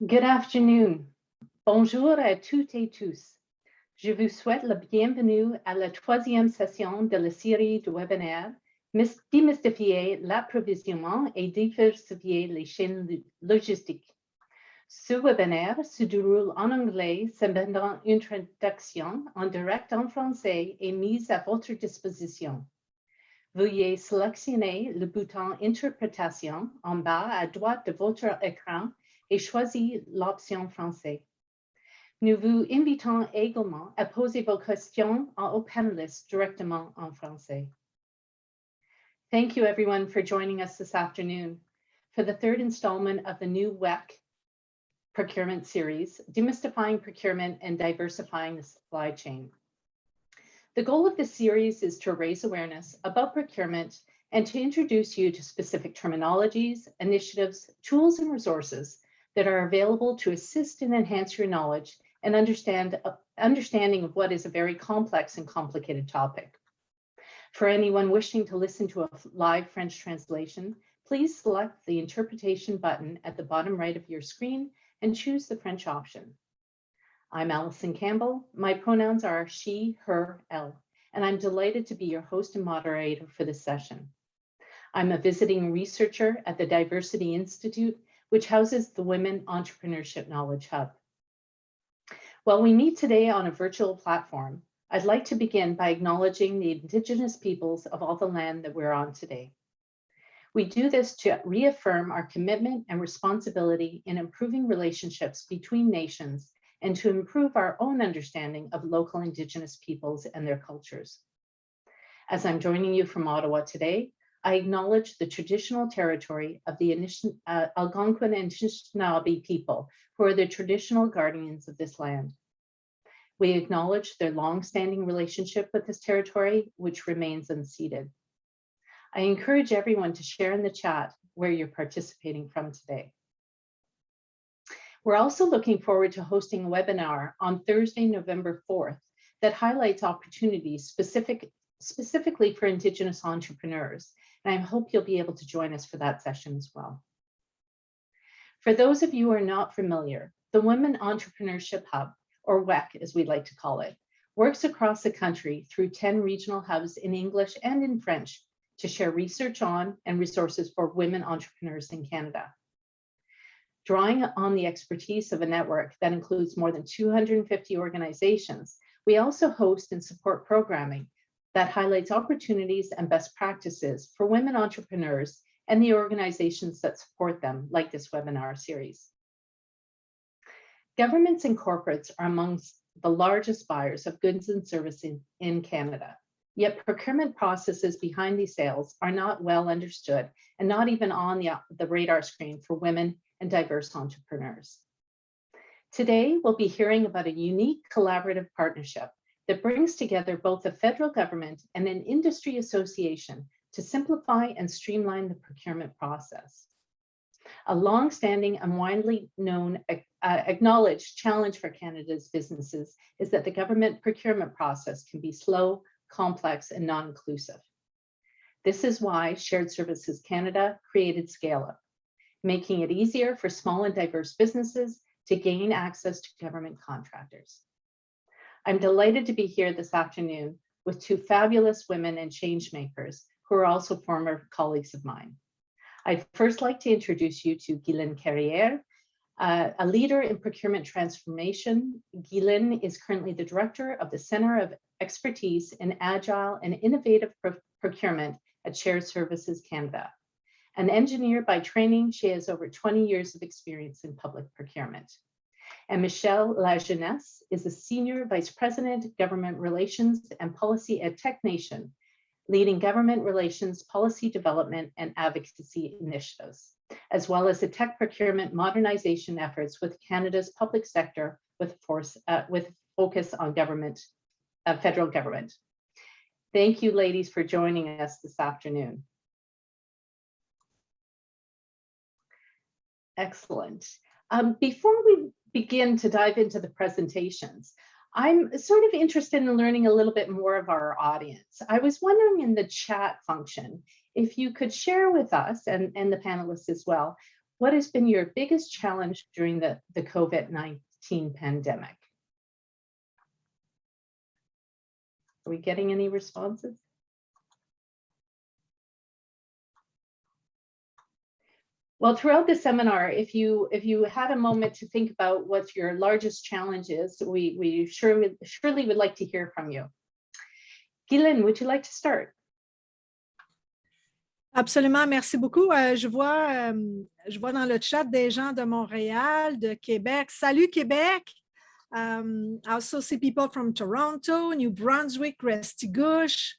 Good afternoon. Bonjour à toutes et tous. Je vous souhaite la bienvenue à la troisième session de la série de webinaires Démystifier l'approvisionnement et diversifier les chaînes logistiques. Ce webinaire se déroule en anglais, cependant une traduction en direct en français est mise à votre disposition. Veuillez sélectionner le bouton Interprétation en bas à droite de votre écran et choisir l'option français. Nous vous invitons également à poser vos questions aux panélistes directement en français. Thank you everyone for joining us this afternoon for the third installment of the new WEKH procurement series, Demystifying Procurement and Diversifying the Supply Chain. The goal of this series is to raise awareness about procurement and to introduce you to specific terminologies, initiatives, tools, and resources that are available to assist and enhance your knowledge and understanding of what is a very complex and complicated topic. For anyone wishing to listen to a live French translation, please select the interpretation button at the bottom right of your screen and choose the French option. I'm Alison Campbell. My pronouns are she, her, elle, and I'm delighted to be your host and moderator for this session. I'm a visiting researcher at the Diversity Institute, which houses the Women Entrepreneurship Knowledge Hub. While we meet today on a virtual platform, I'd like to begin by acknowledging the Indigenous peoples of all the land that we're on today. We do this to reaffirm our commitment and responsibility in improving relationships between nations and to improve our own understanding of local Indigenous peoples and their cultures. As I'm joining you from Ottawa today, I acknowledge the traditional territory of the Algonquin and Anishinaabe people, who are the traditional guardians of this land. We acknowledge their long-standing relationship with this territory, which remains unceded. I encourage everyone to share in the chat where you're participating from today. We're also looking forward to hosting a webinar on Thursday, November 4th, that highlights opportunities specifically for Indigenous entrepreneurs. And I hope you'll be able to join us for that session as well. For those of you who are not familiar, the Women Entrepreneurship Hub, or WEKH as we like to call it, works across the country through 10 regional hubs in English and in French to share research on and resources for women entrepreneurs in Canada. Drawing on the expertise of a network that includes more than 250 organizations, we also host and support programming that highlights opportunities and best practices for women entrepreneurs and the organizations that support them, like this webinar series. Governments and corporates are amongst the largest buyers of goods and services in Canada, yet procurement processes behind these sales are not well understood and not even on the radar screen for women and diverse entrepreneurs. Today, we'll be hearing about a unique collaborative partnership that brings together both the federal government and an industry association to simplify and streamline the procurement process. A long-standing and widely known acknowledged challenge for Canada's businesses is that the government procurement process can be slow, complex, and non-inclusive. This is why Shared Services Canada created ScaleUp, making it easier for small and diverse businesses to gain access to government contractors. I'm delighted to be here this afternoon with two fabulous women and change makers who are also former colleagues of mine. I'd first like to introduce you to Guylaine Carrière, a leader in procurement transformation. Guylaine is currently the director of the Center of Expertise in Agile and Innovative Procurement at Shared Services Canada. An engineer by training, she has over 20 years of experience in public procurement. And Michele Lajeunesse is a Senior Vice President, Government Relations and Policy at TECHNATION, leading government relations, policy development, and advocacy initiatives, as well as the tech procurement modernization efforts with Canada's public sector with focus on federal government. Thank you, ladies, for joining us this afternoon. Excellent. Before we begin to dive into the presentations, I'm sort of interested in learning a little bit more of our audience. I was wondering in the chat function, if you could share with us and the panelists as well, What has been your biggest challenge during the COVID-19 pandemic? Are we getting any responses? Well, throughout the seminar, if you had a moment to think about what your largest challenge is, we surely would like to hear from you. Guylaine, would you like to start? Absolument, merci beaucoup. Je vois dans le chat des gens de Montréal, de Québec. Salut Québec! I also see people from Toronto, New Brunswick, Restigouche.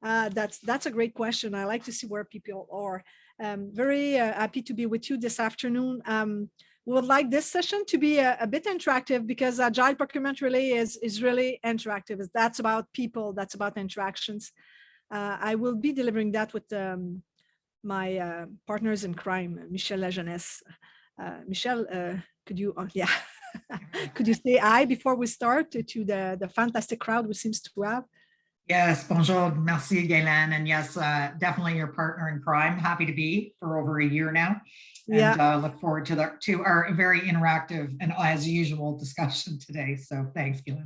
That's a great question. I like to see where people are. Very happy to be with you this afternoon. We would like this session to be a bit interactive because Agile Procurement really is really interactive. That's about people, that's about interactions. I will be delivering that with my partners in crime, Michele Lajeunesse. Michele, could you, could you say hi before we start to the fantastic crowd we seems to have? Yes, bonjour, merci Guylaine, and yes, definitely your partner in crime. Happy to be for over a year now, and look forward to our very interactive and as usual discussion today. So thanks, Guylaine.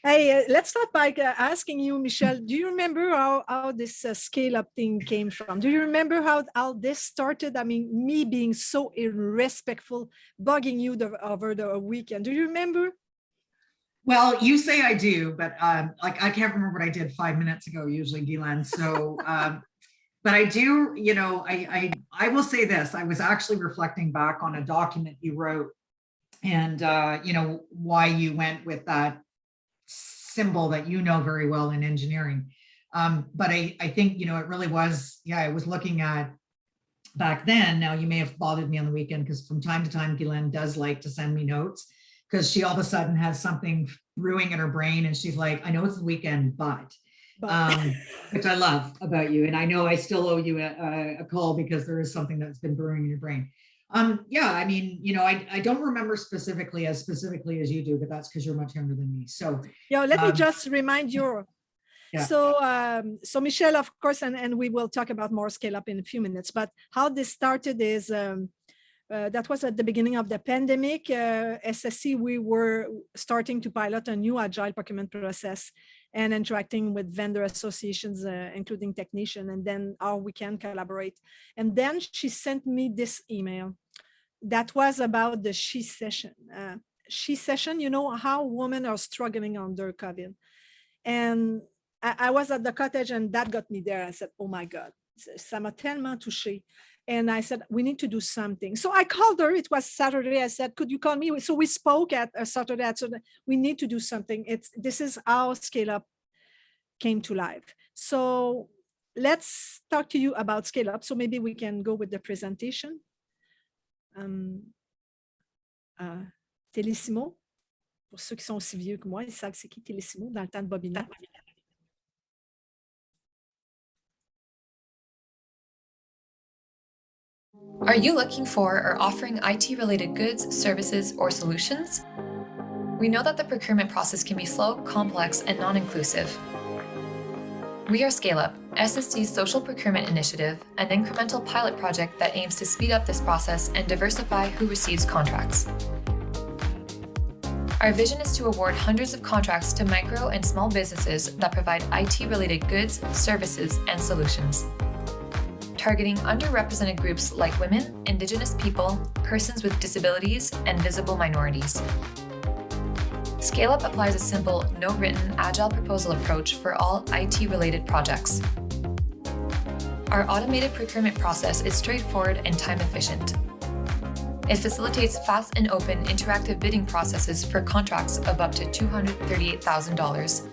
Hey, let's start by asking you, Michele, do you remember how this ScaleUp thing came from? Do you remember how this started? I mean, me being so irrespectful, bugging you over the weekend. Do you remember? Well, you say I do, but like I can't remember what I did 5 minutes ago, usually, Guylaine. So, but I do, you know, I will say this. I was actually reflecting back on a document you wrote and, you know, why you went with that symbol that you know very well in engineering. But I think, you know, it really was, yeah, I was looking at back then. Now, you may have bothered me on the weekend because from time to time, Guylaine does like to send me notes because she all of a sudden has something brewing in her brain and she's like, I know it's the weekend, but which I love about you. And I know I still owe you a call because there is something that's been brewing in your brain. Yeah, I mean, you know, I don't remember specifically as you do, but that's because you're much younger than me. So yeah, let me just remind you. Yeah. So Michele, of course, and we will talk about more ScaleUp in a few minutes, but how this started is that was at the beginning of the pandemic. SSC, we were starting to pilot a new Agile procurement process and interacting with vendor associations, including TECHNATION, and then how we can collaborate. And then she sent me this email that was about the She Session. She Session, you know, how women are struggling under COVID. And I was at the cottage and that got me there. I said, oh my God, ça m'a tellement touchée. And I said, we need to do something. So I called her. It was Saturday. I said, could you call me? So we spoke at Saturday. So we need to do something. This is how ScaleUp came to life. So let's talk to you about ScaleUp. So maybe we can go with the presentation. Télésimo, pour ceux qui sont aussi vieux que moi, ils savent c'est qui Télésimo dans le temps de Bobina. Are you looking for or offering IT-related goods, services, or solutions? We know that the procurement process can be slow, complex, and non-inclusive. We are ScaleUp, SSC's social procurement initiative, an incremental pilot project that aims to speed up this process and diversify who receives contracts. Our vision is to award hundreds of contracts to micro and small businesses that provide IT-related goods, services, and solutions, targeting underrepresented groups like women, Indigenous people, persons with disabilities, and visible minorities. ScaleUp applies a simple, no-written, agile proposal approach for all IT-related projects. Our automated procurement process is straightforward and time-efficient. It facilitates fast and open interactive bidding processes for contracts of up to $238,000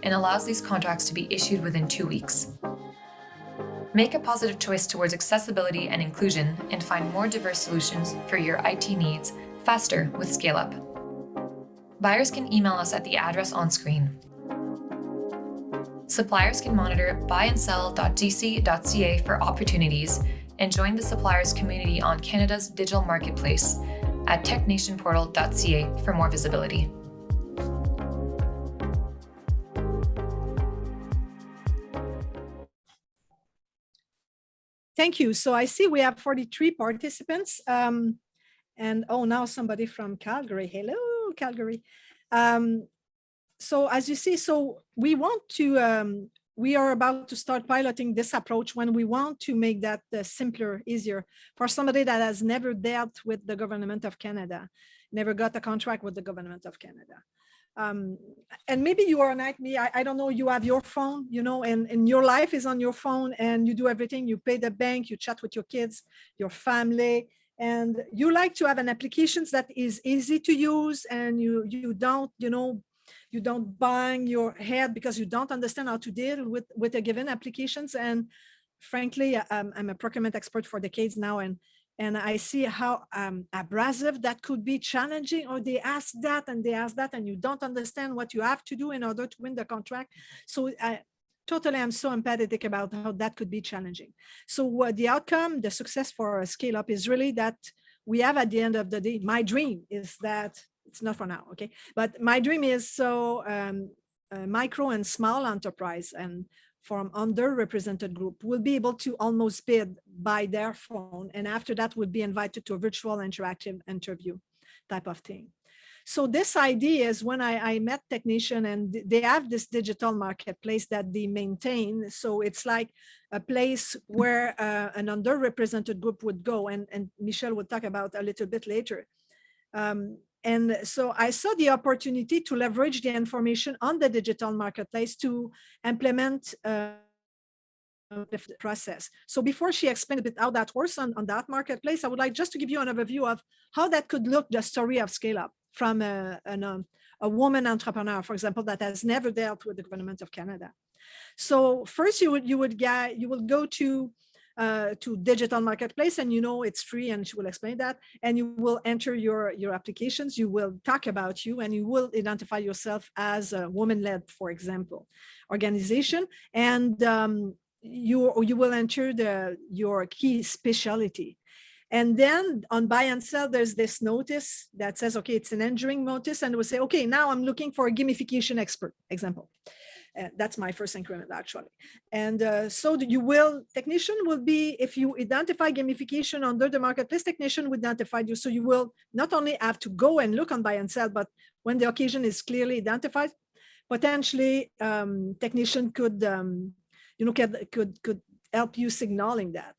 and allows these contracts to be issued within 2 weeks. Make a positive choice towards accessibility and inclusion and find more diverse solutions for your IT needs faster with ScaleUp. Buyers can email us at the address on screen. Suppliers can monitor buyandsell.gc.ca for opportunities and join the suppliers community on Canada's digital marketplace at technationportal.ca for more visibility. Thank you. So I see we have 43 participants. And oh, now somebody from Calgary. Hello, Calgary. So as you see, so we want to, we are about to start piloting this approach when we want to make that simpler, easier for somebody that has never dealt with the government of Canada, never got a contract with the government of Canada. And maybe you are like me, I don't know, you have your phone, you know, and your life is on your phone and you do everything, you pay the bank, you chat with your kids, your family, and you like to have an application that is easy to use and you don't, you know, you don't bang your head because you don't understand how to deal with a given applications. And frankly, I'm a procurement expert for decades now, and I see how abrasive that could be, challenging, or they ask that and they ask that, and you don't understand what you have to do in order to win the contract. So totally, I'm so empathetic about how that could be challenging. So the outcome, the success for ScaleUp is really that we have at the end of the day, my dream is that, it's not for now, okay? But my dream is so micro and small enterprise and from underrepresented group will be able to almost bid by their phone. And after that would be invited to a virtual interactive interview type of thing. So this idea is when I met TECHNATION, and they have this digital marketplace that they maintain. So it's like a place where an underrepresented group would go, and Michele will talk about a little bit later. And so I saw the opportunity to leverage the information on the digital marketplace to implement the process. So before she explained a bit how that works on that marketplace, I would like just to give you an overview of how that could look, the story of ScaleUp from a woman entrepreneur, for example, that has never dealt with the government of Canada. So first you will go to digital marketplace, and you know it's free, and she will explain that, and you will enter your applications, you will talk about you, and you will identify yourself as a woman-led, for example, organization, and you will enter your key specialty. And then on buy and sell, there's this notice that says, okay, it's an entering notice, and it will say, okay, now I'm looking for a gamification expert, example. That's my first increment, actually. And so TECHNATION will be, if you identify gamification under the marketplace, TECHNATION will identify you. So you will not only have to go and look on buy and sell, but when the occasion is clearly identified, potentially TECHNATION could, could help you signaling that.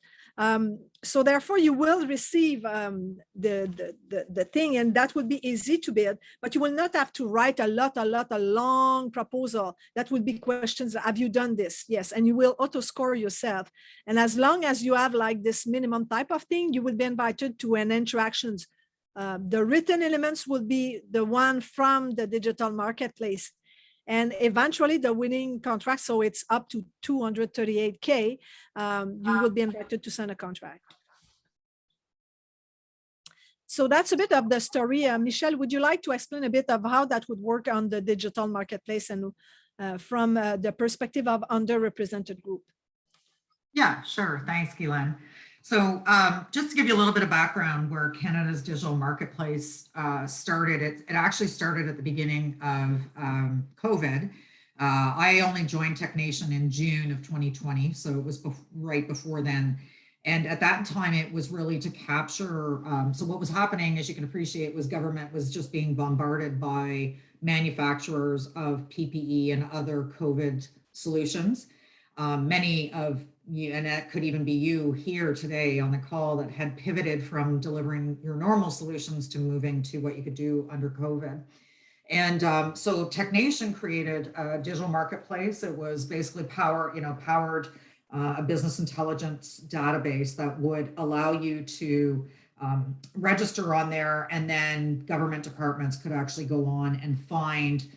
So therefore you will receive the thing, and that would be easy to bid, but you will not have to write a long proposal. That would be questions. Have you done this? Yes. And you will auto score yourself. And as long as you have like this minimum type of thing, you will be invited to an interactions. The written elements will be the one from the digital marketplace. And eventually the winning contract, so it's up to 238K, you will be invited to sign a contract. So that's a bit of the story. Michele, would you like to explain a bit of how that would work on the digital marketplace and from the perspective of underrepresented group? Yeah, sure. Thanks, Guylaine. So just to give you a little bit of background where Canada's digital marketplace started, it actually started at the beginning of COVID. I only joined TECHNATION in June of 2020, so it was right before then. And at that time, it was really to capture, so what was happening, as you can appreciate, was government was just being bombarded by manufacturers of PPE and other COVID solutions. Many of you, and that could even be you here today on the call, that had pivoted from delivering your normal solutions to moving to what you could do under COVID. And so TECHNATION created a digital marketplace. It was basically powered a business intelligence database that would allow you to register on there, and then government departments could actually go on and find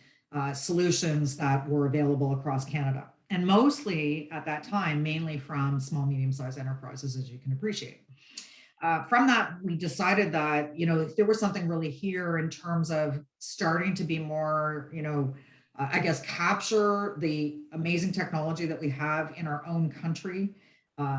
solutions that were available across Canada. And mostly at that time, mainly from small, medium-sized enterprises, as you can appreciate. From that, we decided that, if there was something really here in terms of starting to be more, I guess, capture the amazing technology that we have in our own country,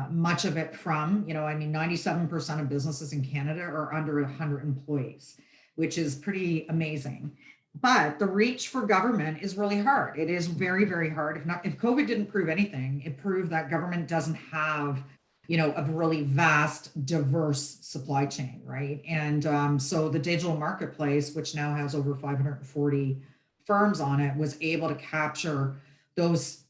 much of it from, 97% of businesses in Canada are under 100 employees, which is pretty amazing. But the reach for government is really hard. It is very, very hard. If COVID didn't prove anything, it proved that government doesn't have of really vast, diverse supply chain, right? And so the digital marketplace, which now has over 540 firms on it, was able to capture those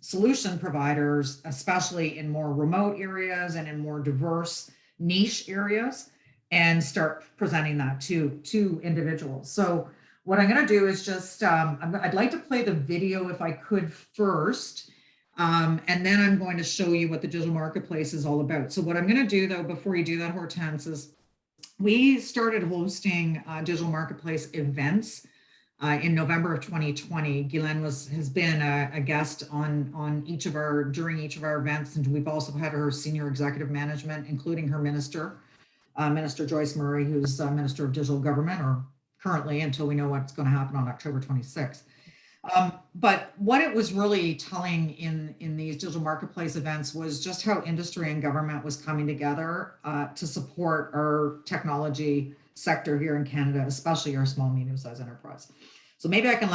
solution providers, especially in more remote areas and in more diverse niche areas, and start presenting that to individuals. So what I'm going to do is just, I'd like to play the video if I could first, and then I'm going to show you what the digital marketplace is all about. So what I'm going to do though, before you do that, Hortense, is we started hosting digital marketplace events in November of 2020. Guylaine has been a guest during each of our events, and we've also had her senior executive management, including her minister, Minister Joyce Murray, who's Minister of Digital Government, or currently until we know what's going to happen on October 26th. But what it was really telling in these digital marketplace events was just how industry and government was coming together to support our technology sector here in Canada, especially our small, medium-sized enterprise. So maybe I can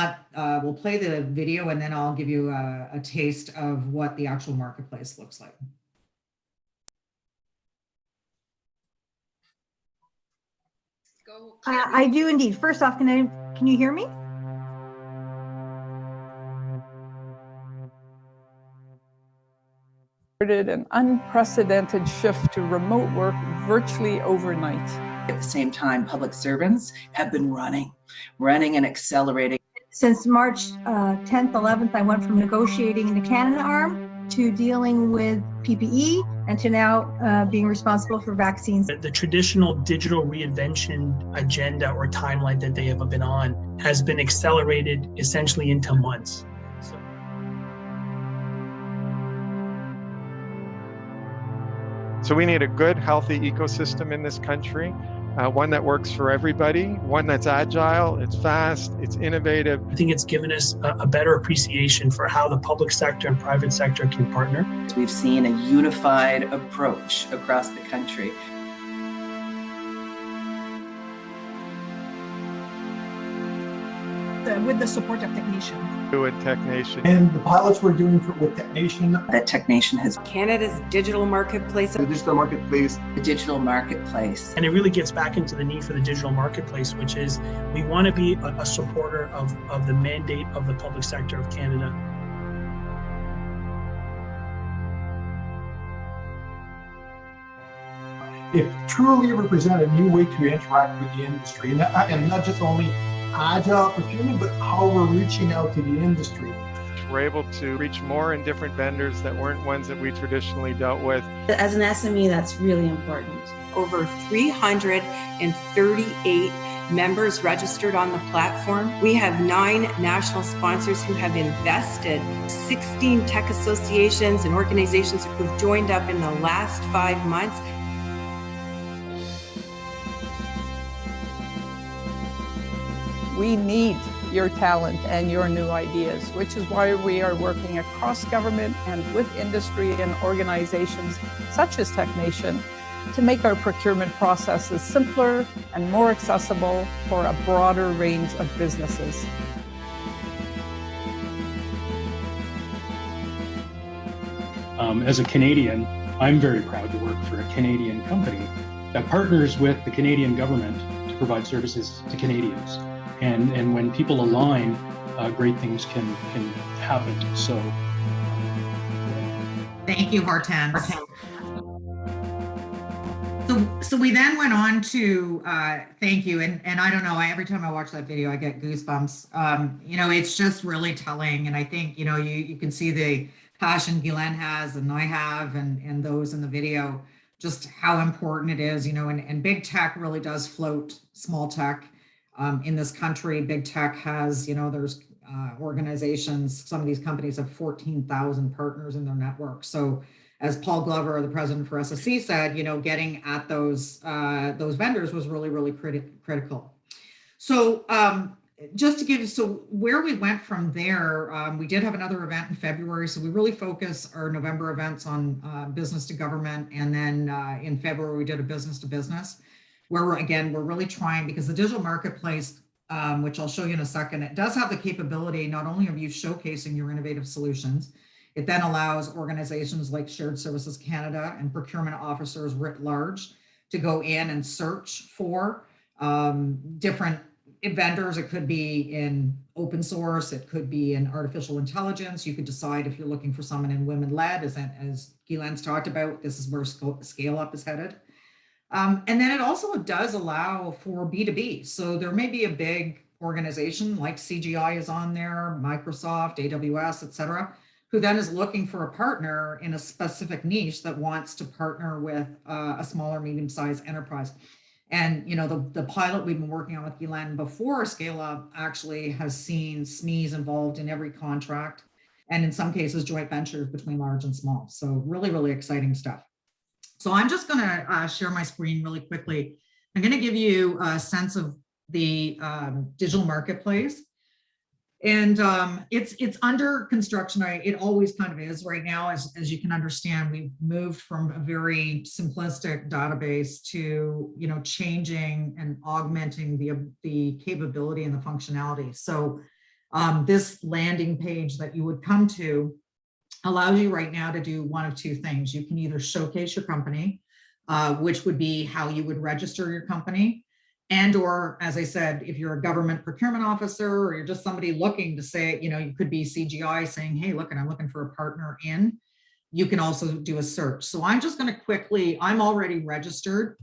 we'll play the video and then I'll give you a taste of what the actual marketplace looks like. I do indeed. First off, can you hear me? An unprecedented shift to remote work virtually overnight. At the same time, public servants have been running and accelerating. Since March 10th, 11th, I went from negotiating in the Canada arm to dealing with PPE and to now being responsible for vaccines. The traditional digital reinvention agenda or timeline that they have been on has been accelerated essentially into months. So we need a good, healthy ecosystem in this country, one that works for everybody, one that's agile, it's fast, it's innovative. I think it's given us a better appreciation for how the public sector and private sector can partner. We've seen a unified approach across the country. With the support of TECHNATION. With TECHNATION. And the pilots we're doing with TECHNATION. That TECHNATION has Canada's digital marketplace. The digital marketplace. The digital marketplace. And it really gets back into the need for the digital marketplace, which is we want to be a supporter of the mandate of the public sector of Canada. It truly represents a new way to interact with the industry, and not just only agile procurement, but how we're reaching out to the industry. We're able to reach more and different vendors that weren't ones that we traditionally dealt with. As an SME, that's really important. Over 338 members registered on the platform. We have 9 national sponsors who have invested, 16 tech associations and organizations who have joined up in the last 5 months. We need your talent and your new ideas, which is why we are working across government and with industry and organizations such as TECHNATION to make our procurement processes simpler and more accessible for a broader range of businesses. As a Canadian, I'm very proud to work for a Canadian company that partners with the Canadian government to provide services to Canadians. And when people align, great things can happen. So, thank you, Hortense. So we then went on to thank you, and I don't know. Every time I watch that video, I get goosebumps. It's just really telling, and I think you can see the passion Guylaine has, and I have, and those in the video, just how important it is. And big tech really does float small tech. In this country, big tech has, there's organizations, some of these companies have 14,000 partners in their network. So as Paul Glover, the president for SSC said, getting at those vendors was really, really critical. So just to give you, so where we went from there, we did have another event in February. So we really focus our November events on business to government. And then in February, we did a business to business, where we're really trying, because the digital marketplace, which I'll show you in a second, it does have the capability not only of you showcasing your innovative solutions, It then allows organizations like Shared Services Canada and procurement officers writ large to go in and search for different vendors. It could be in open source, it could be in artificial intelligence. You could decide if you're looking for someone in women-led, as Guylaine's talked about, this is where ScaleUp is headed. And then it also does allow for B2B. So there may be a big organization like CGI is on there, Microsoft, AWS, et cetera, who then is looking for a partner in a specific niche that wants to partner with a smaller, medium-sized enterprise. And, you know, the pilot we've been working on with Guylaine before ScaleUp actually has seen SMEs involved in every contract, and in some cases, joint ventures between large and small. So really, really exciting stuff. So I'm just going to share my screen really quickly. I'm going to give you a sense of the digital marketplace. And it's under construction. It always kind of is right now. As you can understand, we've moved from a very simplistic database to, you know, changing and augmenting the capability and the functionality. So this landing page that you would come to allows you right now to do one of two things. You can either showcase your company, which would be how you would register your company. And, or as I said, if you're a government procurement officer, or you're just somebody looking to say, you know, you could be CGI saying, hey, look, and I'm looking for a partner in, you can also do a search. So I'm just going to quickly, I'm already registered.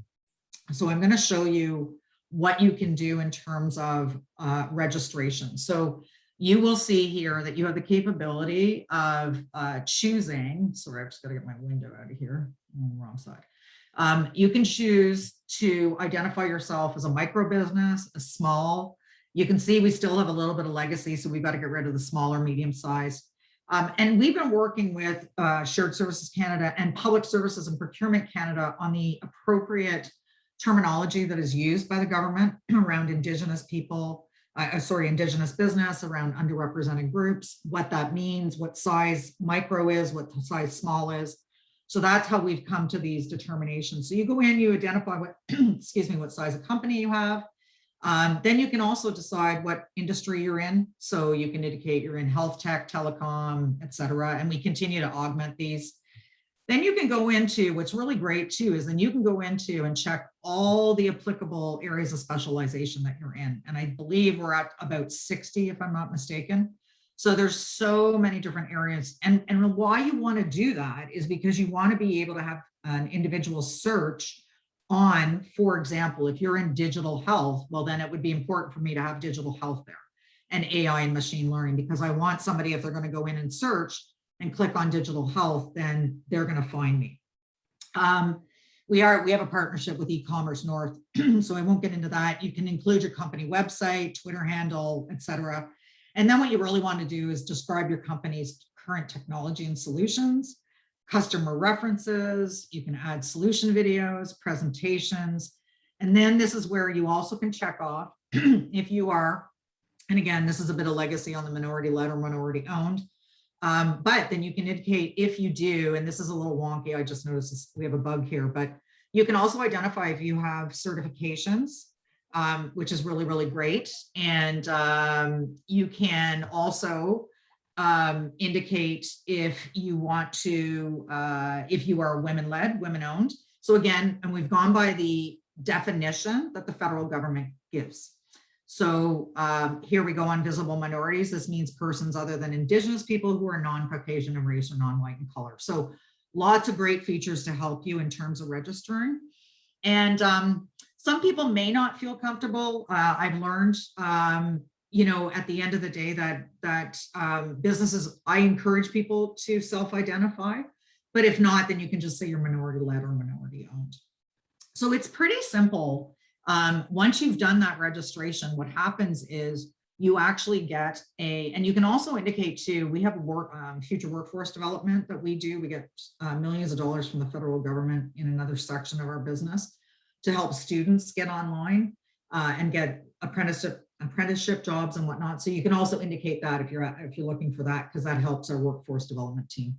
So I'm going to show you what you can do in terms of registration. So you will see here that you have the capability of choosing, sorry, I've just got to get my window out of here, I'm on the wrong side. You can choose to identify yourself as a micro business, a small. You can see we still have a little bit of legacy, so we've got to get rid of the smaller, medium size. And we've been working with Shared Services Canada and Public Services and Procurement Canada on the appropriate terminology that is used by the government around Indigenous people, Indigenous business, around underrepresented groups, what that means, what size micro is, what size small is. So that's how we've come to these determinations. So you go in, you identify what, excuse me, what size of company you have. Then you can also decide what industry you're in. So you can indicate you're in health tech, telecom, et cetera. And we continue to augment these. Then you can go into, what's really great too, is then you can go into and check all the applicable areas of specialization that you're in. And I believe we're at about 60, if I'm not mistaken. So there's so many different areas. And why you want to do that is because you want to be able to have an individual search on, for example, if you're in digital health, well, then it would be important for me to have digital health there and AI and machine learning, because I want somebody, if they're going to go in and search and click on digital health, then they're going to find me. We have a partnership with e-commerce North, so I won't get into that. You can include your company website, Twitter handle, et cetera. And then what you really want to do is describe your company's current technology and solutions, customer references. You can add solution videos, presentations. And then this is where you also can check off if you are, and again, this is a bit of legacy on the minority-led or minority-owned. But then you can indicate if you do, and this is a little wonky, I just noticed this, we have a bug here, but you can also identify if you have certifications, which is really, really great. And you can also indicate if you want to, if you are women-led, women-owned. So again, and we've gone by the definition that the federal government gives. So here we go on visible minorities. This means persons other than Indigenous people who are non-Caucasian in race or non-white in color. So lots of great features to help you in terms of registering. And some people may not feel comfortable. I've learned, you know, at the end of the day that businesses, I encourage people to self-identify, but if not, then you can just say you're minority-led or minority-owned. So it's pretty simple. Once you've done that registration, what happens is you actually get and you can also indicate too, we have a future workforce development that we do. We get millions of dollars from the federal government in another section of our business to help students get online and get apprenticeship jobs and whatnot. So you can also indicate that if you're looking for that, because that helps our workforce development team.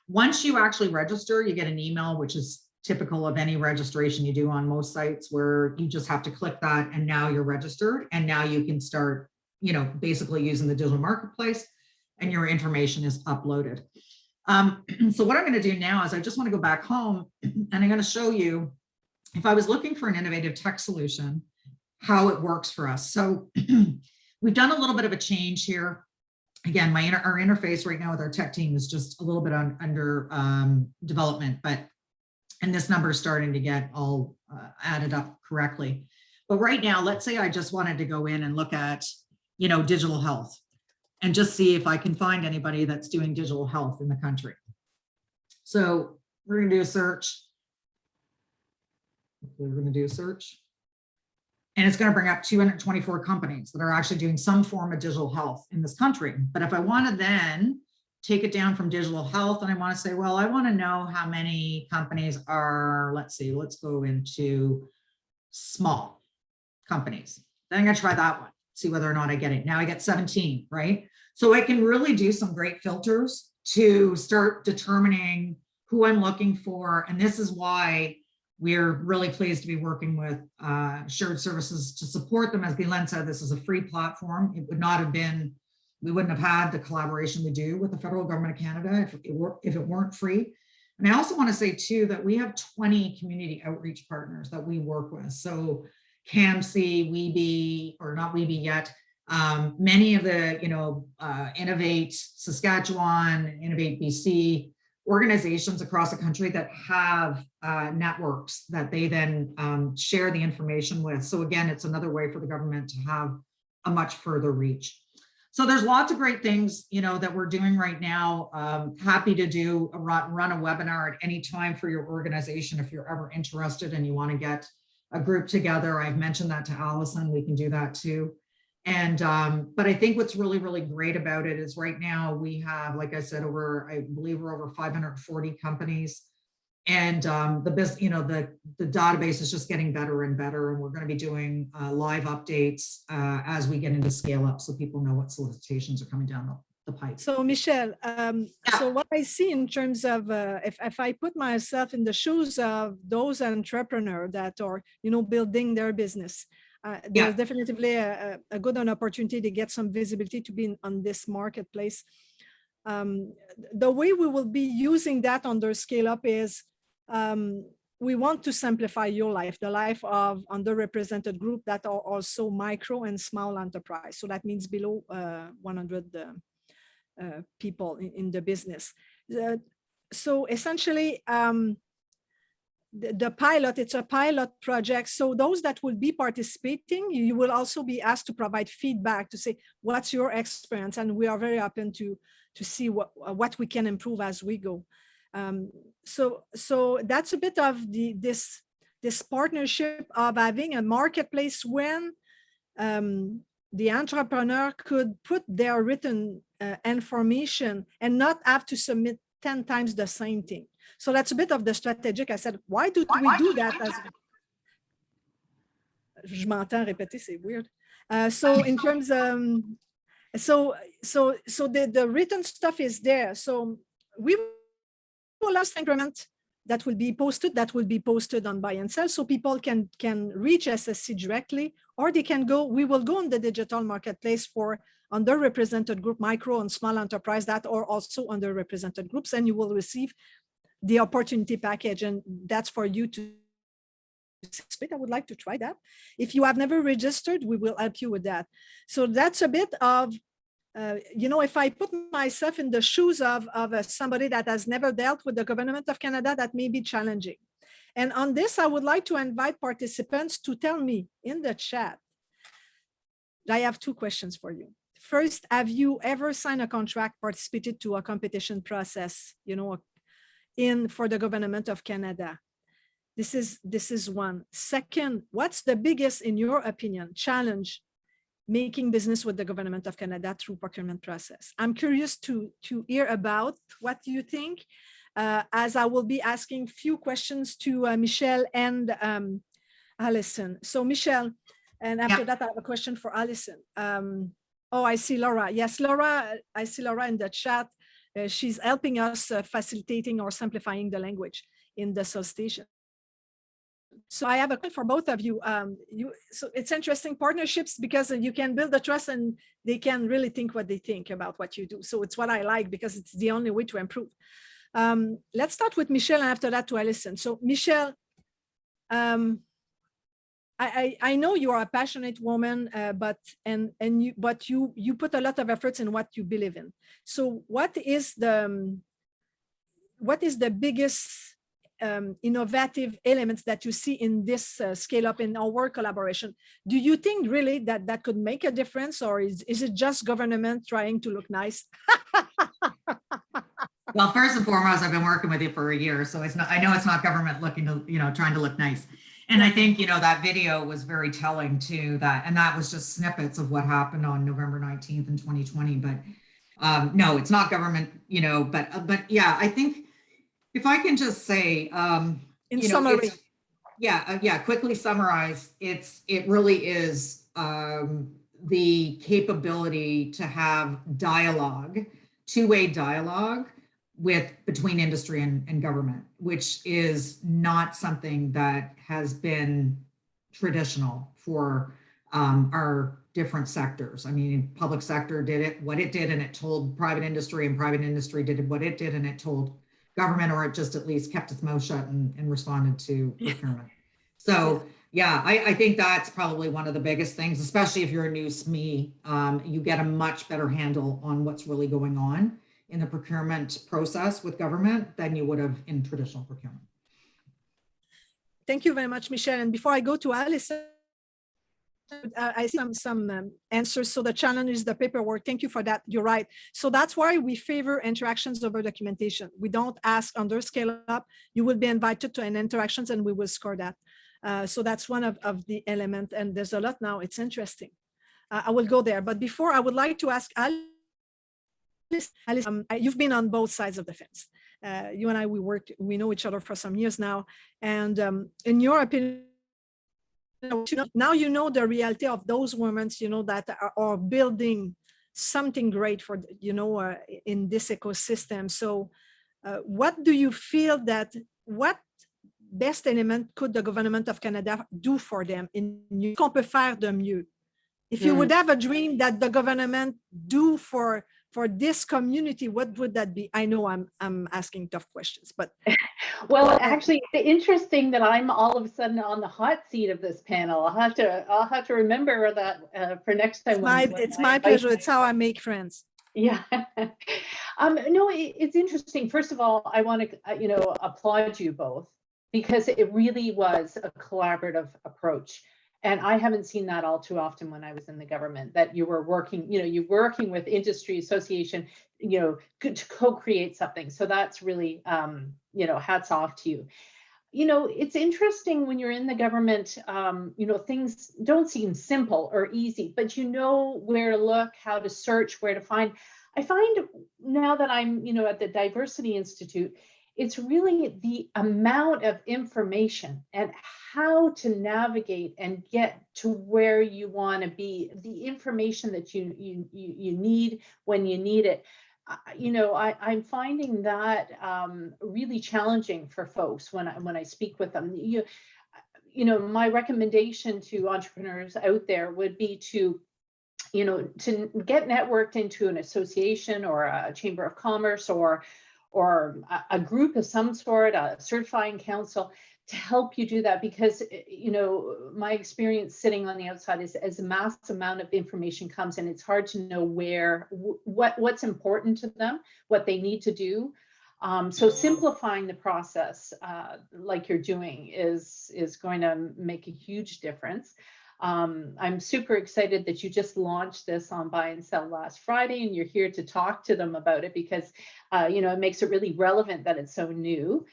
Once you actually register, you get an email, which is typical of any registration you do on most sites, where you just have to click that and now you're registered, and now you can start, you know, basically using the digital marketplace and your information is uploaded. So what I'm going to do now is I just want to go back home and I'm going to show you, if I was looking for an innovative tech solution, how it works for us. So we've done a little bit of a change here. Again, our interface right now with our tech team is just a little bit under development, and this number is starting to get all added up correctly. But right now, let's say I just wanted to go in and look at, digital health and just see if I can find anybody that's doing digital health in the country. So we're going to do a search. We're going to do a search. And it's going to bring up 224 companies that are actually doing some form of digital health in this country. But if I want to then take it down from digital health and I want to say, well, I want to know how many companies are, let's go into small companies. Then I'm going to try that one, see whether or not I get it. Now I get 17, right? So I can really do some great filters to start determining who I'm looking for. And this is why we're really pleased to be working with shared services to support them. As Guylaine said, this is a free platform. It would not have been, we wouldn't have had the collaboration we do with the federal government of Canada if it weren't free. And I also want to say too, that we have 20 community outreach partners that we work with. So CAMC, WeBe, or not WeBe yet, many of the, Innovate Saskatchewan, Innovate BC, organizations across the country that have networks that they then share the information with. So again, it's another way for the government to have a much further reach. So there's lots of great things, that we're doing right now. Happy to run a webinar at any time for your organization if you're ever interested and you want to get a group together. I've mentioned that to Allison. We can do that too. And but I think what's really, really great about it is right now we have, like I said, I believe we're over 540 companies, and the database is just getting better and better. And we're going to be doing live updates as we get into ScaleUp, so people know what solicitations are coming down the pipe. So Michele, so what I see in terms of if I put myself in the shoes of those entrepreneurs that are building their business. There's definitely a good opportunity to get some visibility to be on this marketplace. The way we will be using that under ScaleUp is we want to simplify your life, the life of underrepresented group that are also micro and small enterprise. So that means below 100 people in the business. So essentially, the pilot, it's a pilot project. So those that will be participating, you will also be asked to provide feedback to say, what's your experience? And we are very open to see what we can improve as we go. So that's a bit of this partnership of having a marketplace when the entrepreneur could put their written information and not have to submit 10 times the same thing. So that's a bit of the strategic. I said, why do we do that? Je m'entends répéter, c'est weird. So in terms so the written stuff is there. So we will have increment that will be posted on buy and sell, so people can reach SSC directly, or they can go, we will go on the digital marketplace for underrepresented group, micro and small enterprise that are also underrepresented groups, and you will receive the opportunity package, and that's for you to participate. I would like to try that. If you have never registered, we will help you with that. So that's a bit of, if I put myself in the shoes of somebody that has never dealt with the government of Canada, that may be challenging. And on this, I would like to invite participants to tell me in the chat. I have two questions for you. First, have you ever signed a contract, participated to a competition process, for the government of Canada? This is one. Second, what's the biggest, in your opinion, challenge making business with the government of Canada through procurement process? I'm curious to hear about what you think, as I will be asking few questions to Michele and Allison. So Michele, and after that I have a question for Allison. I see Laura. Yes, Laura, I see Laura in the chat. She's helping us facilitating or simplifying the language in the solicitation. So I have a question for both of you. So it's interesting partnerships because you can build the trust and they can really think what they think about what you do. So it's what I like because it's the only way to improve. Let's start with Michele and after that to Alison. So Michele, I know you are a passionate woman, but you put a lot of efforts in what you believe in. So what is the biggest innovative elements that you see in this scale up in our collaboration? Do you think really that could make a difference, or is it just government trying to look nice? Well, first and foremost, I've been working with you for a year, so it's not, I know it's not government looking to, trying to look nice. And I think, that video was very telling to that. And that was just snippets of what happened on November 19th in 2020. But no, it's not government, but yeah, I think if I can just say, in summary, quickly summarize, it really is the capability to have dialogue, two-way dialogue between industry and government, which is not something that has been traditional for our different sectors. I mean, public sector did what it did, and it told private industry, and private industry did what it did, and it told government, or it just at least kept its mouth shut and responded to procurement. So yeah, I think that's probably one of the biggest things, especially if you're a new SME, you get a much better handle on what's really going on in the procurement process with government than you would have in traditional procurement. Thank you very much, Michele. And before I go to Alison, I see some answers. So the challenge is the paperwork. Thank you for that. You're right. So that's why we favor interactions over documentation. We don't ask under scale up. You will be invited to an interactions and we will score that. So that's one of the elements. And there's a lot now. It's interesting. I will go there. But before, I would like to ask Alice, you've been on both sides of the fence. You and I, we know each other for some years now. And in your opinion, now you know the reality of those women, that are building something great for, in this ecosystem. So what do you feel what best element could the government of Canada do for them qu'on peut faire de mieux? If you would have a dream that the government do for this community, what would that be? I know I'm asking tough questions, but. Well, actually, it's interesting that I'm all of a sudden on the hot seat of this panel. I'll have to remember that for next time. It's my pleasure. It's how I make friends. Yeah. No, it's interesting. First of all, I want to, applaud you both, because it really was a collaborative approach. And I haven't seen that all too often when I was in the government, that you were working, you're working with industry association, to co-create something. So that's really, hats off to you. It's interesting when you're in the government, things don't seem simple or easy, but you know where to look, how to search, where to find. I find now that I'm, at the Diversity Institute, it's really the amount of information and how to navigate and get to where you want to be, the information that you need when you need it. I'm finding that really challenging for folks when I speak with them. My recommendation to entrepreneurs out there would be to get networked into an association or a chamber of commerce or a group of some sort, a certifying council, to help you do that, because my experience sitting on the outside is, as a mass amount of information comes in, it's hard to know what's important to them, what they need to do. So simplifying the process like you're doing is going to make a huge difference. I'm super excited that you just launched this on Buy and Sell last Friday, and you're here to talk to them about it, because it makes it really relevant that it's so new.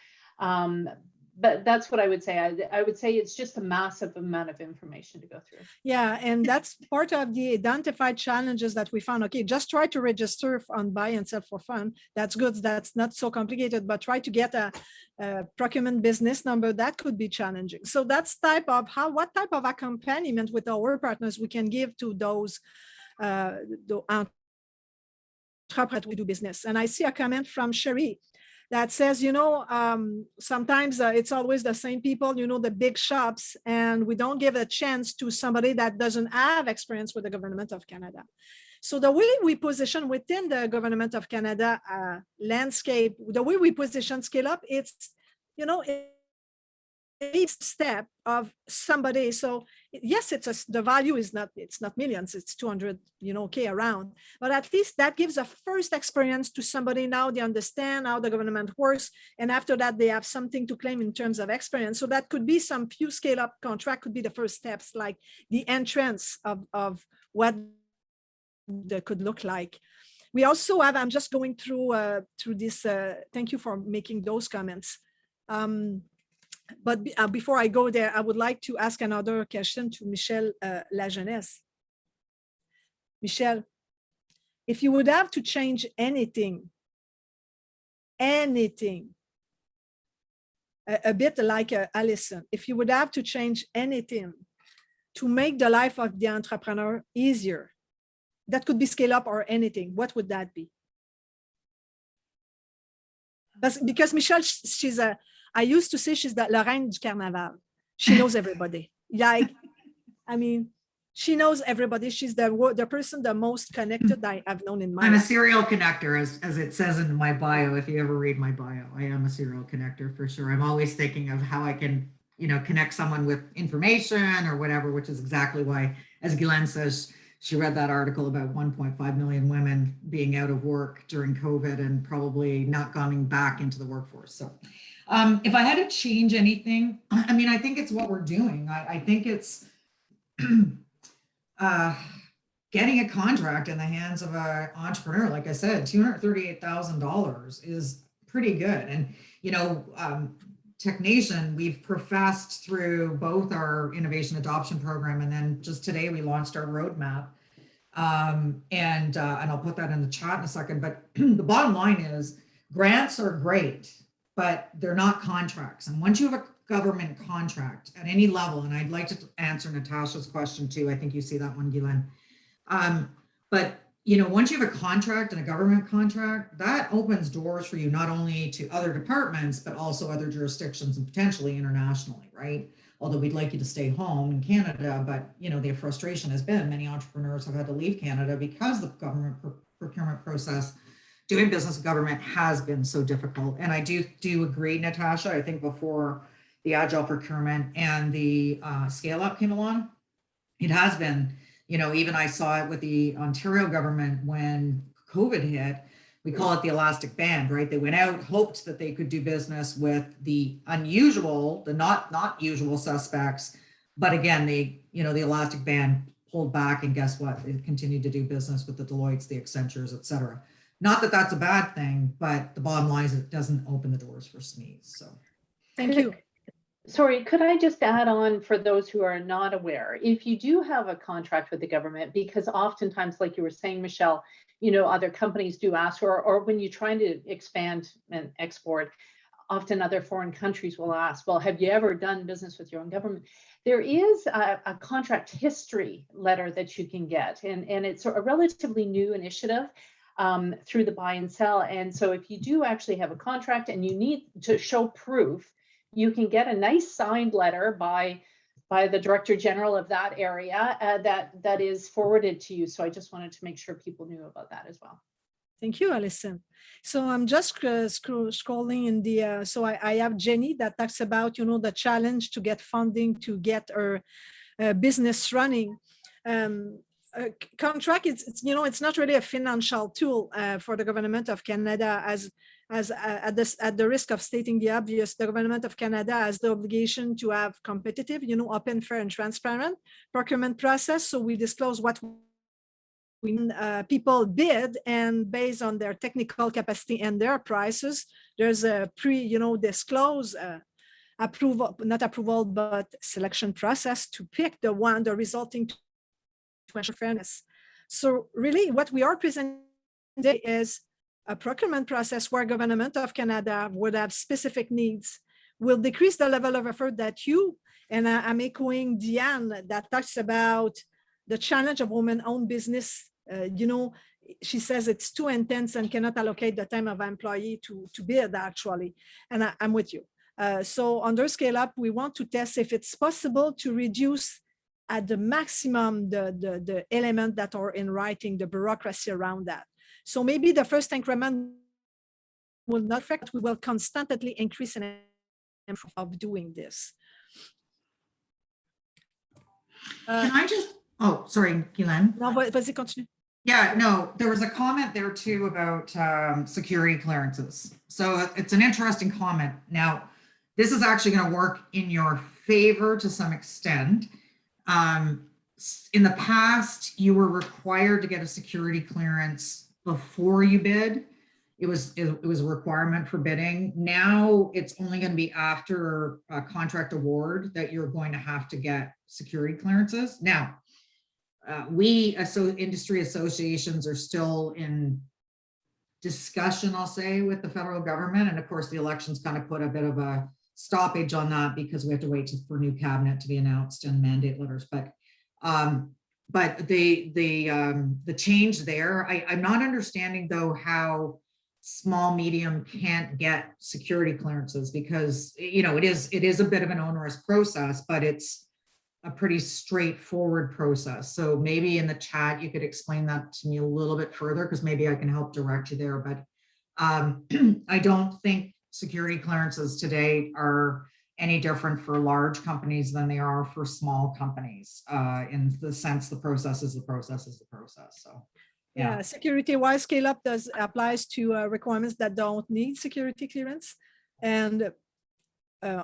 But that's what I would say. I would say it's just a massive amount of information to go through. Yeah, and that's part of the identified challenges that we found. Okay, just try to register on Buy and Sell for fun. That's good. That's not so complicated, but try to get a procurement business number. That could be challenging. So that's what type of accompaniment with our partners we can give to those entrepreneurs who do business. And I see a comment from Cherie. that says, you know, sometimes it's always the same people, you know, the big shops, and we don't give a chance to somebody that doesn't have experience with the Government of Canada. So the way we position within the Government of Canada landscape, the way we position ScaleUp, it's, you know, each step of somebody. So yes, the value is not, it's not millions, it's 200, you know, K around, but at least that gives a first experience to somebody. Now they understand how the government works. And after that, they have something to claim in terms of experience. So that could be some few ScaleUp contract could be the first steps, like the entrance of what that could look like. We also have, I'm just going through this, thank you for making those comments. But before I go there, I would like to ask another question to Michele Lajeunesse. Michele, if you would have to change anything, a bit like Alison, if you would have to change anything to make the life of the entrepreneur easier, that could be ScaleUp or anything, what would that be? Because Michele, I used to say she's the La Reine du Carnaval. She knows everybody. Like, I mean, she knows everybody. She's the person the most connected I've known in my life. I'm a serial connector, as it says in my bio. If you ever read my bio, I am a serial connector for sure. I'm always thinking of how I can, you know, connect someone with information or whatever, which is exactly why, as Guylaine says, she read that article about 1.5 million women being out of work during COVID and probably not coming back into the workforce. So if I had to change anything, I mean, I think it's what we're doing. I think it's getting a contract in the hands of an entrepreneur. Like I said, $238,000 is pretty good. And, you know, TECHNATION, we've professed through both our innovation adoption program, and then just today we launched our roadmap. And I'll put that in the chat in a second, but the bottom line is grants are great, but they're not contracts. And once you have a government contract at any level, and I'd like to answer Natasha's question too, I think you see that one, Guylaine. But you know, once you have a contract and a government contract, that opens doors for you not only to other departments, but also other jurisdictions and potentially internationally, right? Although we'd like you to stay home in Canada, but you know, the frustration has been many entrepreneurs have had to leave Canada because the government procurement process, doing business with government has been so difficult. And I do agree, Natasha, I think before the Agile procurement and the ScaleUp came along, it has been, you know, even I saw it with the Ontario government when COVID hit, we call it the elastic band, right? They went out, hoped that they could do business with the unusual, the not usual suspects. But again, you know, the elastic band pulled back, and guess what? They continued to do business with the Deloittes, the Accentures, et cetera. Not that that's a bad thing, but the bottom line is it doesn't open the doors for SMEs. So thank you. Sorry, could I just add on for those who are not aware, if you do have a contract with the government, because oftentimes, like you were saying, Michele, you know, other companies do ask, or when you're trying to expand and export, often other foreign countries will ask, well, have you ever done business with your own government? There is a contract history letter that you can get, and it's a relatively new initiative through the buy and sell. And so if you do actually have a contract and you need to show proof, you can get a nice signed letter by the Director General of that area that is forwarded to you. So I just wanted to make sure people knew about that as well. Thank you, Alison. So I'm just scrolling in the, so I have Jenny that talks about, you know, the challenge to get funding to get our business running. Contract, it's, you know, it's not really a financial tool for the Government of Canada, as at the risk of stating the obvious. The Government of Canada has the obligation to have competitive, you know, open, fair, and transparent procurement process. So we disclose what people bid, and based on their technical capacity and their prices, there's a disclose approval, not approval, but selection process to pick the resulting to ensure fairness. So really what we are presenting today is a procurement process where Government of Canada would have specific needs, will decrease the level of effort that you, and I'm echoing Diane that talks about the challenge of women-owned business. You know, she says it's too intense and cannot allocate the time of employee to bid actually. And I'm with you. So under ScaleUp, we want to test if it's possible to reduce at the maximum the element that are in writing, the bureaucracy around that. So maybe the first increment will not affect, we will constantly increase in of doing this. Can I just, oh, sorry, Guylaine. No, vas-y, continue. Yeah, no, there was a comment there too about security clearances. So it's an interesting comment. Now, this is actually going to work in your favor to some extent. In the past, you were required to get a security clearance before you bid. It was a requirement for bidding. Now it's only going to be after a contract award that you're going to have to get security clearances. Now, industry associations are still in discussion, I'll say, with the federal government. And of course, the elections kind of put a bit of a stoppage on that because we have to wait for new cabinet to be announced and mandate letters. But the change there, I'm not understanding though how small medium can't get security clearances, because you know it is a bit of an onerous process, but it's a pretty straightforward process. So maybe in the chat you could explain that to me a little bit further, because maybe I can help direct you there. But I don't think security clearances today are any different for large companies than they are for small companies, in the sense the process is the process is the process. So yeah, security-wise, ScaleUp applies to requirements that don't need security clearance. And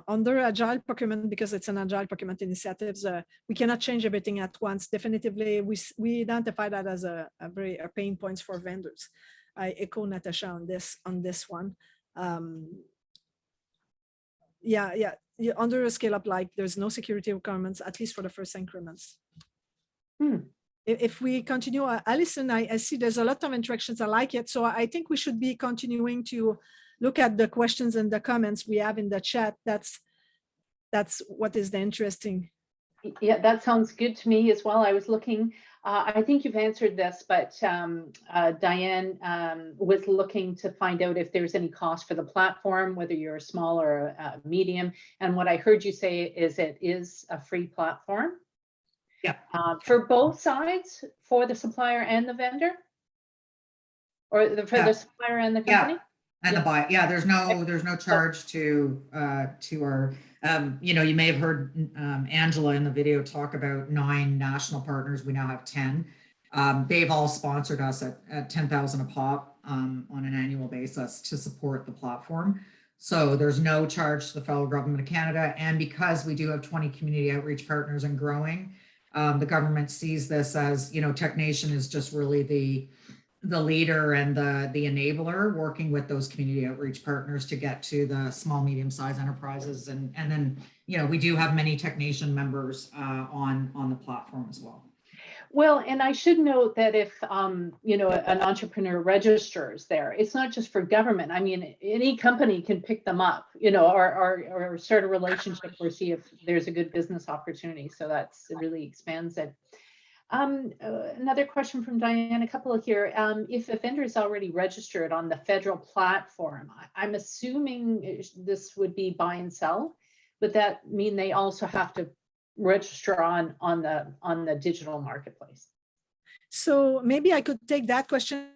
under Agile procurement, because it's an Agile procurement initiatives, we cannot change everything at once. Definitively, we identify that as a pain points for vendors. I echo Natasha on this one. Under a ScaleUp, like there's no security requirements, at least for the first increments. If we continue, Alison, I see there's a lot of interactions. I like it. So I think we should be continuing to look at the questions and the comments we have in the chat. That's what is the interesting. Yeah, that sounds good to me as well. I was looking, I think you've answered this, but Diane was looking to find out if there's any cost for the platform, whether you're a small or a medium. And what I heard you say is it is a free platform. Yeah. For both sides, for the supplier and the vendor, or for the supplier and the company. And the buyer. Yeah, there's no charge to our. You know, you may have heard Angela in the video talk about 9 national partners. We now have 10. They've all sponsored us at 10,000 a pop on an annual basis to support the platform. So there's no charge to the federal government of Canada. And because we do have 20 community outreach partners and growing, the government sees this as, you know, TECHNATION is just really the leader and the enabler, working with those community outreach partners to get to the small, medium-sized enterprises. And then, you know, we do have many TECHNATION members on the platform as well. Well, and I should note that if, you know, an entrepreneur registers there, it's not just for government. I mean, any company can pick them up, you know, or start a relationship or see if there's a good business opportunity. So it really expands it. Another question from Diane, a couple here. If a vendor is already registered on the federal platform, I'm assuming this would be buy and sell, but that mean they also have to register on the digital marketplace? So maybe I could take that question.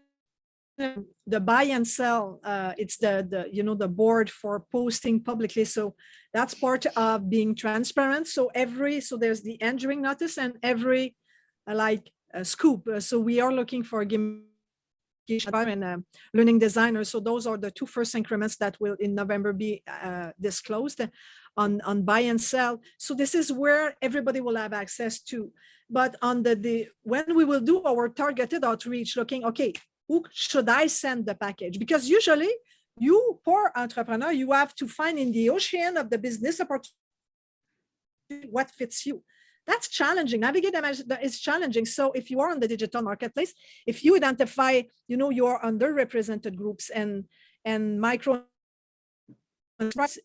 The buy and sell, it's the you know, the board for posting publicly. So that's part of being transparent. So there's the entering notice and every scoop. So we are looking for and learning designers. So those are the 2 first increments that will in November be disclosed on buy and sell. So this is where everybody will have access to. But on when we will do our targeted outreach, looking, okay, who should I send the package? Because usually you, poor entrepreneur, you have to find in the ocean of the business opportunity what fits you. That's challenging. Navigate is challenging. So if you are on the digital marketplace, if you identify, you know, your underrepresented groups and micro,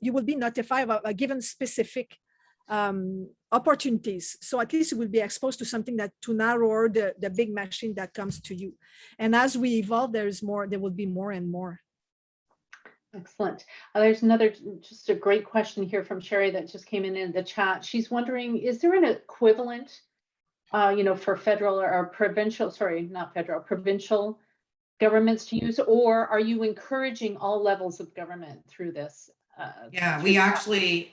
you will be notified of a given specific opportunities. So at least you will be exposed to something that to narrow the big machine that comes to you. And as we evolve, there will be more and more. Excellent. There's another, just a great question here from Sherry that just came in the chat. She's wondering, is there an equivalent, for federal or provincial, sorry, not federal, provincial governments to use, or are you encouraging all levels of government through this? We actually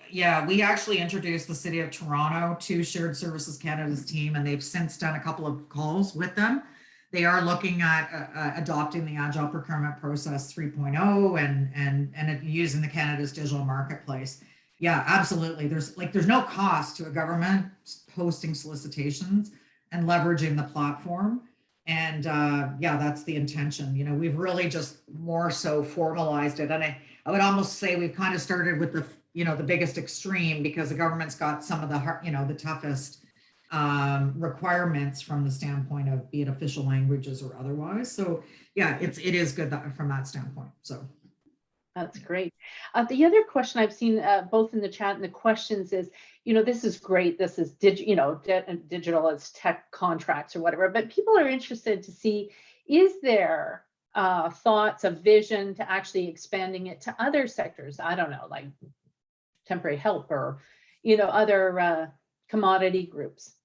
introduced the City of Toronto to Shared Services Canada's team, and they've since done a couple of calls with them. They are looking at adopting the Agile procurement process 3.0 and using the Canada's digital marketplace. Yeah, absolutely. There's no cost to a government posting solicitations and leveraging the platform. And that's the intention. We've really just more so formalized it. And I would almost say we've kind of started with the biggest extreme, because the government's got some of the toughest requirements from the standpoint of be it official languages or otherwise. So yeah, it is good from that standpoint. So that's great. The other question I've seen both in the chat and the questions is, this is great. This is digital as tech contracts or whatever, but people are interested to see, is there thoughts of vision to actually expanding it to other sectors? I don't know, like temporary help or, other commodity groups.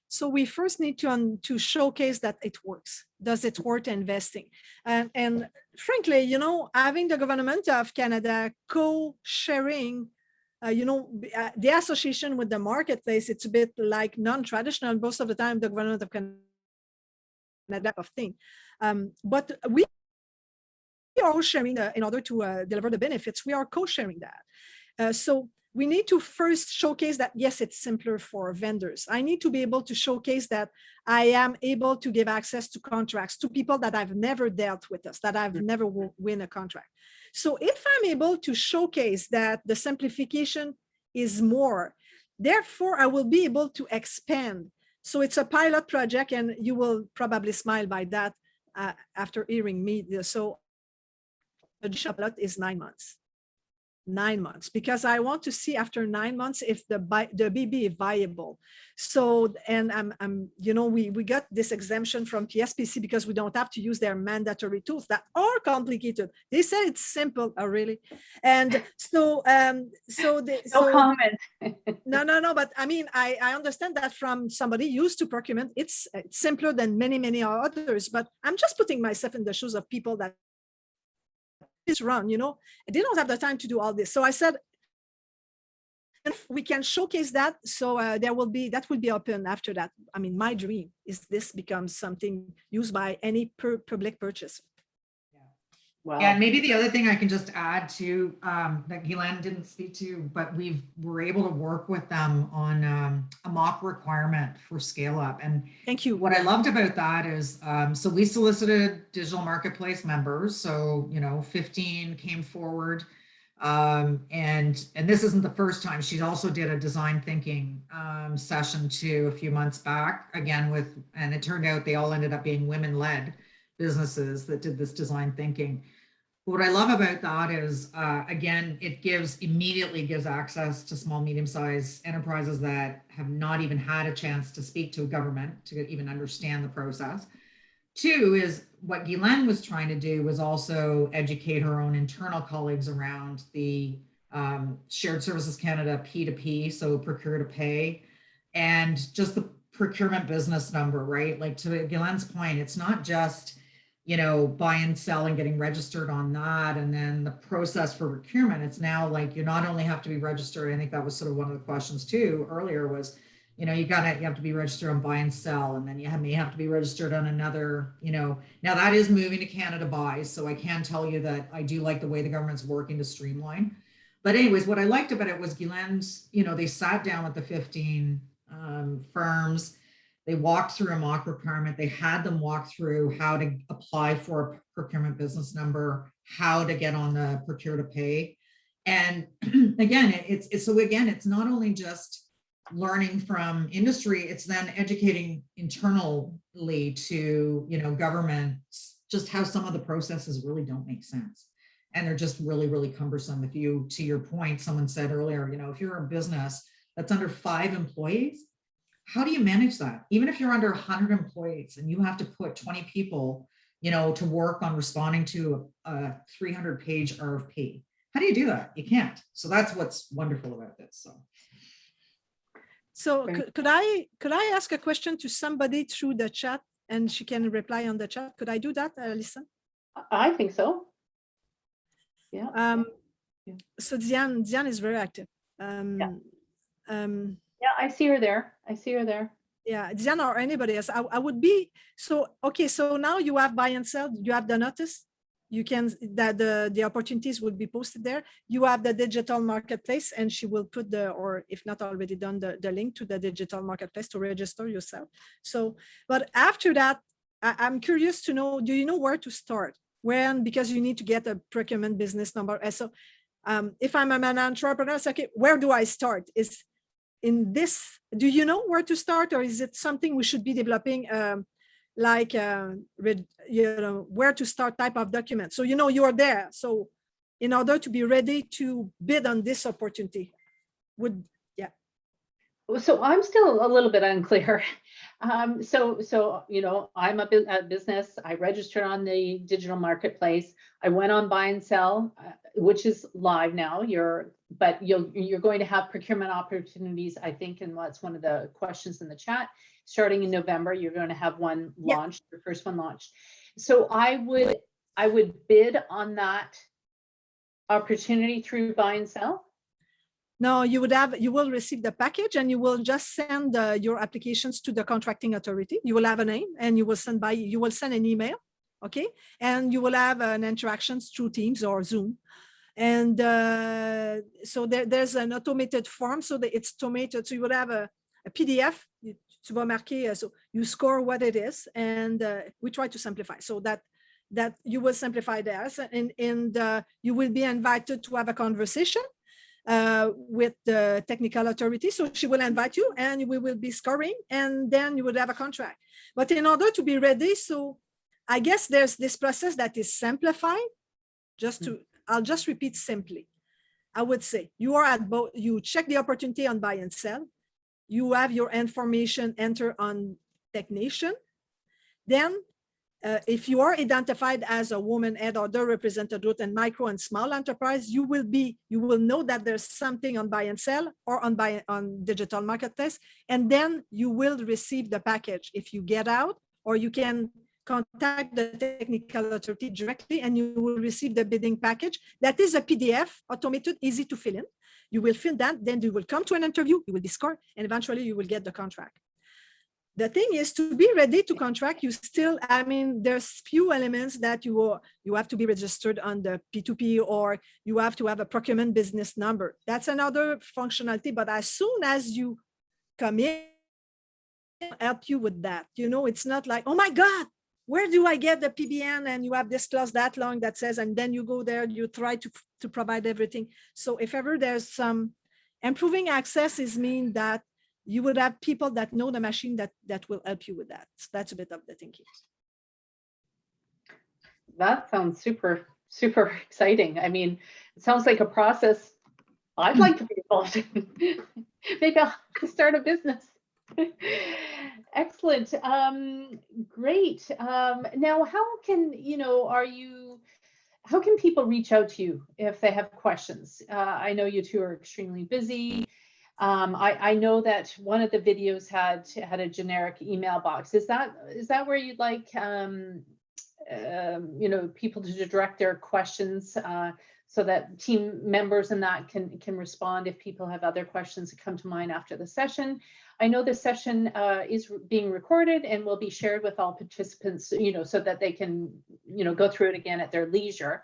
So we first need to showcase that it works. Does it worth investing? And frankly, having the government of Canada co-sharing, the association with the marketplace, it's a bit like non-traditional. Most of the time, the government of Canada, that of thing. But we are sharing in order to deliver the benefits. We are co-sharing that. So we need to first showcase that, yes, it's simpler for vendors. I need to be able to showcase that I am able to give access to contracts to people that I've never dealt with us, that I've never win a contract. So if I'm able to showcase that the simplification is more, therefore I will be able to expand. So it's a pilot project, and you will probably smile by that after hearing me. So the pilot is 9 months. 9 months, because I want to see after 9 months if the BB is viable. So, and we got this exemption from PSPC because we don't have to use their mandatory tools that are complicated. They say it's simple, really. And so, no comment. No. But I mean, I understand that from somebody used to procurement, it's simpler than many others. But I'm just putting myself in the shoes of people that is run, they don't have the time to do all this. So I said, if we can showcase that, so that will be open after that. I mean, my dream is this becomes something used by any public purchase. Wow. Yeah, and maybe the other thing I can just add to that Guylaine didn't speak to, but we're able to work with them on a mock requirement for ScaleUp. And thank you. What I loved about that is, so we solicited digital marketplace members. So 15 came forward, and this isn't the first time. She also did a design thinking session too a few months back. Again and it turned out they all ended up being women-led businesses that did this design thinking. What I love about that is, again, it immediately gives access to small, medium-sized enterprises that have not even had a chance to speak to a government to even understand the process. Two is what Guylaine was trying to do was also educate her own internal colleagues around the Shared Services Canada P2P, so procure to pay, and just the procurement business number, right? Like to Guylaine's point, it's not just buy and sell and getting registered on that. And then the process for procurement, it's now like you not only have to be registered, I think that was sort of one of the questions too earlier was, you have to be registered on buy and sell, and then you may have to be registered on another, now that is moving to Canada Buys. So I can tell you that I do like the way the government's working to streamline. But anyways, what I liked about it was Guylaine's, they sat down with the 15 firms. They walked through a mock requirement. They had them walk through how to apply for a procurement business number, how to get on the procure to pay. And again, it's not only just learning from industry, it's then educating internally to, governments, just how some of the processes really don't make sense. And they're just really, really cumbersome. To your point, someone said earlier, if you're a business, that's under 5 employees. How do you manage that? Even if you're under 100 employees and you have to put 20 people, you know, to work on responding to a 300-page RFP. How do you do that? You can't. So that's what's wonderful about this. So could I ask a question to somebody through the chat and she can reply on the chat? Could I do that, Alyssa? I think so. Yeah. So Diane is very active. Yeah, I see her there. Yeah, Diane or anybody else. I would be so okay. So now you have buy and sell. You have the notice. You can that the opportunities will be posted there. You have the digital marketplace, and she will put or if not already done, the link to the digital marketplace to register yourself. So, but after that, I'm curious to know, do you know where to start? Because you need to get a procurement business number. And so if I'm an entrepreneur, it's okay, where do I start? Is in this, do you know where to start, or is it something we should be developing where to start type of document? So, you know, you're there. So in order to be ready to bid on this opportunity, So I'm still a little bit unclear. So you know, I'm a business. I registered on the digital marketplace. I went on buy and sell, which is live now. But you're going to have procurement opportunities, I think, and that's one of the questions in the chat. Starting in November, you're going to have one launched, the first one launched. So I would bid on that opportunity through buy and sell. No, you will receive the package and you will just send your applications to the contracting authority. You will have a name and you will send an email, okay? And you will have an interactions through Teams or Zoom. And so there's an automated form, so that it's automated. So you will have a PDF, tu vas marquer, so you score what it is, and we try to simplify so that you will simplify theirs, and you will be invited to have a conversation with the technical authority. So she will invite you and we will be scoring, and then you would have a contract. But in order to be ready, so I guess there's this process that is simplified. I'll just repeat simply. I would say you are at both, you check the opportunity on buy and sell. You have your information enter on TECHNATION. Then if you are identified as a woman-led or underrepresented group and micro and small enterprise, you will know that there's something on buy and sell or on digital marketplace, and then you will receive the package if you get out, or you can contact the technical authority directly and you will receive the bidding package. That is a PDF, automated, easy to fill in. You will fill that, then you will come to an interview, you will be scored, and eventually you will get the contract. The thing is, to be ready to contract, there's few elements that you have to be registered on the P2P, or you have to have a procurement business number. That's another functionality, but as soon as you come in, help you with that. You know, it's not like, oh my God, where do I get the PBN? And you have this clause that long that says, and then you go there, you try to provide everything. So if ever there's some improving access, is mean that you would have people that know the machine that will help you with that. So that's a bit of the thinking. That sounds super, super exciting. I mean, it sounds like a process I'd like to be involved in. Maybe I'll start a business. Excellent. Great. Now, how can people reach out to you if they have questions? I know you two are extremely busy. I know that one of the videos had a generic email box. Is that where you'd like people to direct their questions so that team members and that can respond if people have other questions that come to mind after the session? I know the session is being recorded and will be shared with all participants, so that they can, go through it again at their leisure.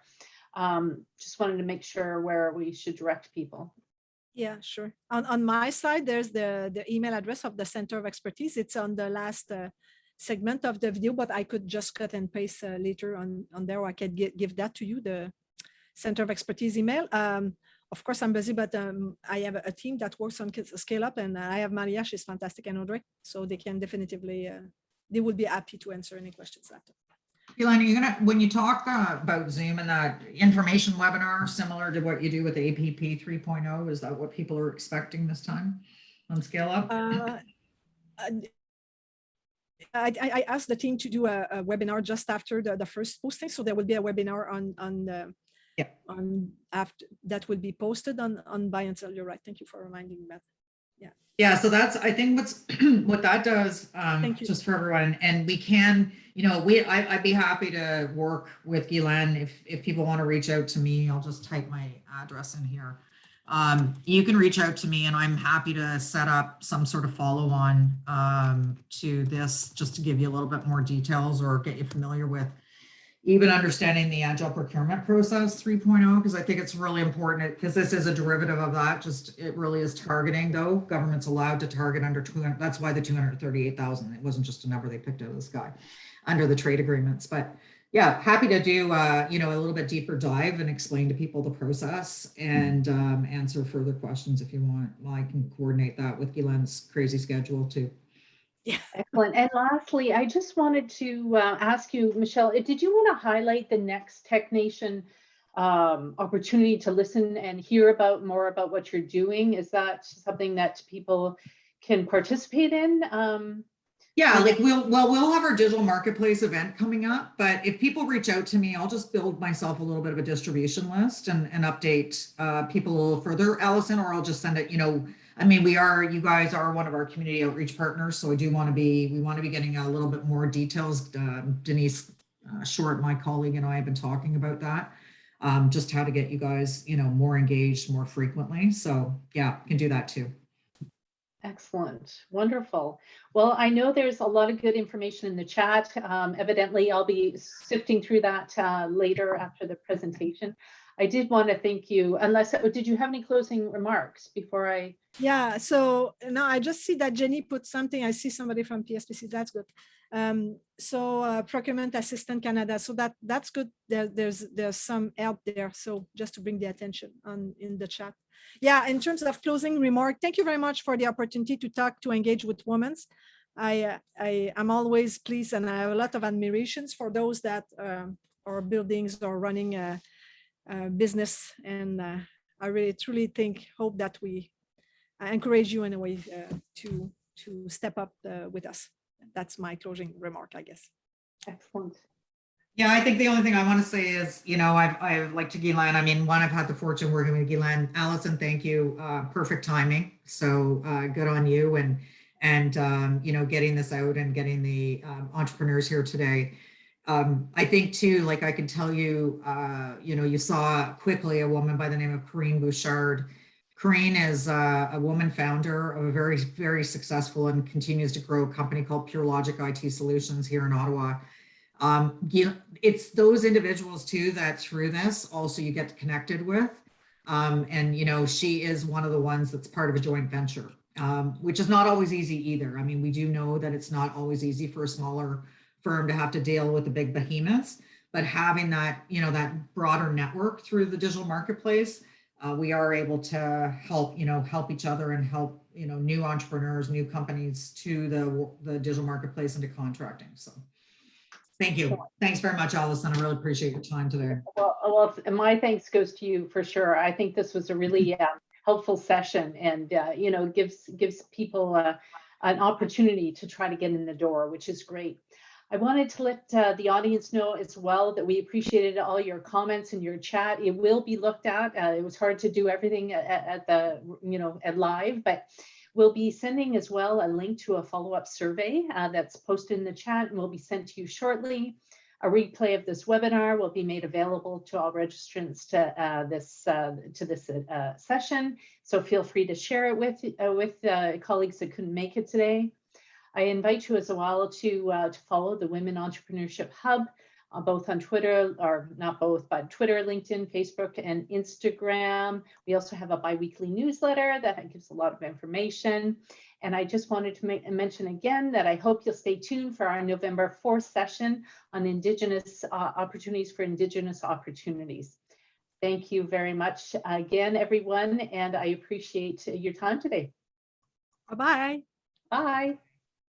Just wanted to make sure where we should direct people. Yeah, sure. On my side, there's the email address of the Center of Expertise. It's on the last segment of the video, but I could just cut and paste later on there, or I could give that to you, the Center of Expertise email. Of course, I'm busy, but I have a team that works on ScaleUp, and I have Maria, she's fantastic, and Audrey, so they can definitively, they will be happy to answer any questions after. Guylaine, when you talk about Zoom and that information webinar, similar to what you do with APP 3.0, is that what people are expecting this time? on ScaleUp? I asked the team to do a webinar just after the first posting, so there will be a webinar on after that will be posted on buy and sell. You're right. Thank you for reminding me that. Yeah, so that's, I think what that does, just for everyone, and we can, I'd be happy to work with Guylaine if people want to reach out to me. I'll just type my address in here. You can reach out to me and I'm happy to set up some sort of follow-on to this, just to give you a little bit more details or get you familiar with even understanding the Agile procurement process 3.0, because I think it's really important, because this is a derivative of that. Just it really is targeting, though. Government's allowed to target under 200. That's why the 238,000. It wasn't just a number they picked out of the sky under the trade agreements. But yeah, happy to do a little bit deeper dive and explain to people the process and answer further questions if you want. Well, I can coordinate that with Guylaine's crazy schedule too. Yeah, excellent. And lastly, I just wanted to ask you, Michele, did you want to highlight the next TECHNATION opportunity to listen and hear about more about what you're doing? Is that something that people can participate in? Yeah, like we'll have our digital marketplace event coming up, but if people reach out to me, I'll just build myself a little bit of a distribution list and update people a little further, Allison, or I'll just send it, I mean, you guys are one of our community outreach partners, so we want to be getting a little bit more details. Denise Short, my colleague, and I have been talking about that, just how to get you guys, more engaged more frequently. So yeah, can do that too. Excellent. Wonderful. Well, I know there's a lot of good information in the chat. Evidently, I'll be sifting through that later after the presentation. I did want to thank you, did you have any closing remarks before I? Yeah, so no, I just see that Jenny put something. I see somebody from PSPC, that's good. Procurement Assistant Canada, so that's good. There's some help there. So just to bring the attention in the chat. Yeah, in terms of closing remark, thank you very much for the opportunity to engage with women. I'm always pleased, and I have a lot of admirations for those that are buildings or running a business, and I really truly hope that we encourage you in a way to step up with us. That's my closing remark, I guess. Excellent. Yeah, I think the only thing I want to say is, I've like to Guylaine. I mean, I've had the fortune working with Guylaine. Allison, thank you. Perfect timing. So good on you and getting this out and getting the entrepreneurs here today. I think too, like I can tell you, you saw quickly a woman by the name of Corinne Bouchard. Corinne is a woman founder of a very, very successful and continues to grow company called Pure Logic IT Solutions here in Ottawa. It's those individuals too that through this also you get connected with. And she is one of the ones that's part of a joint venture, which is not always easy either. I mean, we do know that it's not always easy for a smaller firm to have to deal with the big behemoths, but having that, that broader network through the digital marketplace, we are able to help each other and help, new entrepreneurs, new companies to the digital marketplace and to contracting. So thank you. Thanks very much, Allison. I really appreciate your time today. Well, my thanks goes to you for sure. I think this was a really helpful session, and gives people an opportunity to try to get in the door, which is great. I wanted to let the audience know as well that we appreciated all your comments in your chat. It will be looked at. It was hard to do everything at live, but we'll be sending as well a link to a follow-up survey that's posted in the chat and will be sent to you shortly. A replay of this webinar will be made available to all registrants to this session. So feel free to share it with colleagues that couldn't make it today. I invite you as well to follow the Women Entrepreneurship Hub, both on Twitter, or not both, but Twitter, LinkedIn, Facebook, and Instagram. We also have a bi-weekly newsletter that gives a lot of information. And I just wanted to mention again that I hope you'll stay tuned for our November 4th session on Indigenous opportunities for Indigenous opportunities. Thank you very much again, everyone, and I appreciate your time today. Bye-bye. Bye.